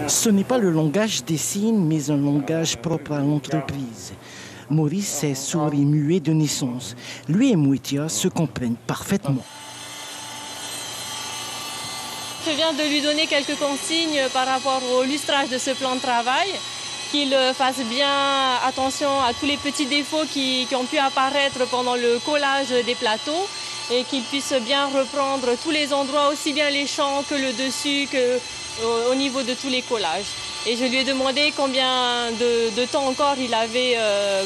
Ce n'est pas le langage des signes, mais un langage propre à l'entreprise. Maurice est sourd et muet de naissance. Lui et Mouetia se comprennent parfaitement. Je viens de lui donner quelques consignes par rapport au lustrage de ce plan de travail, qu'il fasse bien attention à tous les petits défauts qui ont pu apparaître pendant le collage des plateaux et qu'il puisse bien reprendre tous les endroits, aussi bien les champs que le dessus, qu'au niveau de tous les collages. Et je lui ai demandé combien de temps encore il avait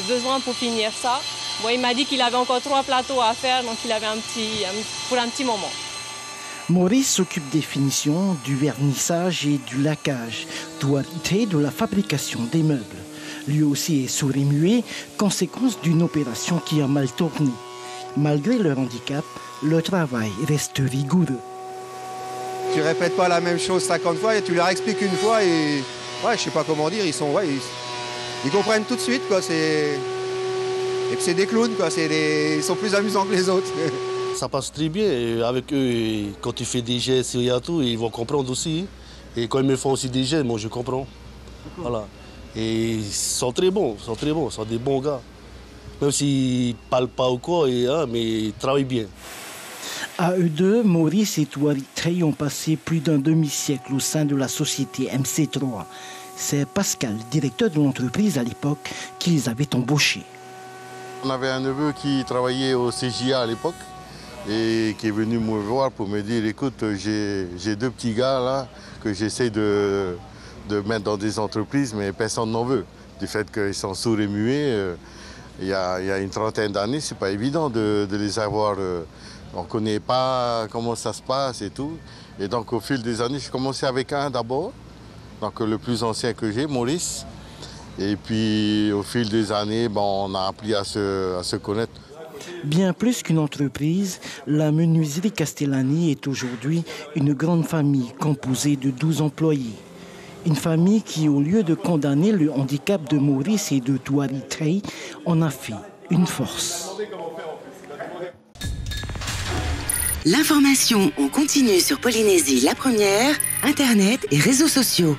besoin pour finir ça. Bon, il m'a dit qu'il avait encore 3 plateaux à faire, donc il avait pour un petit moment. Maurice s'occupe des finitions, du vernissage et du laquage, Touari de la fabrication des meubles. Lui aussi est sourd et muet, conséquence d'une opération qui a mal tourné. Malgré leur handicap, le travail reste rigoureux. Tu répètes pas la même chose 50 fois et tu leur expliques une fois et je sais pas comment dire, ils comprennent tout de suite quoi. Et puis c'est des clowns quoi, ils sont plus amusants que les autres. Ça passe très bien et avec eux, quand tu fais des gestes et tout, ils vont comprendre aussi. Et quand ils me font aussi des gestes, moi je comprends. Voilà. Et ils sont très bons, ils sont des bons gars. Même s'ils ne parlent pas ou quoi, mais ils travaillent bien. À eux deux, Maurice et Touari Trey ont passé plus d'un demi-siècle au sein de la société MC3. C'est Pascal, directeur de l'entreprise à l'époque, qui les avait embauchés. On avait un neveu qui travaillait au CJA à l'époque et qui est venu me voir pour me dire, écoute, j'ai 2 petits gars là que j'essaie de mettre dans des entreprises, mais personne n'en veut. Du fait qu'ils sont sourds et muets, il y a une trentaine d'années, c'est pas évident de les avoir. On ne connaît pas comment ça se passe et tout. Et donc au fil des années, j'ai commencé avec un d'abord, donc le plus ancien que j'ai, Maurice. Et puis au fil des années, on a appris à se connaître. Bien plus qu'une entreprise, la menuiserie Castellani est aujourd'hui une grande famille composée de 12 employés. Une famille qui, au lieu de condamner le handicap de Maurice et de Touari Trey, en a fait une force. L'information en continu sur Polynésie la première, Internet et réseaux sociaux.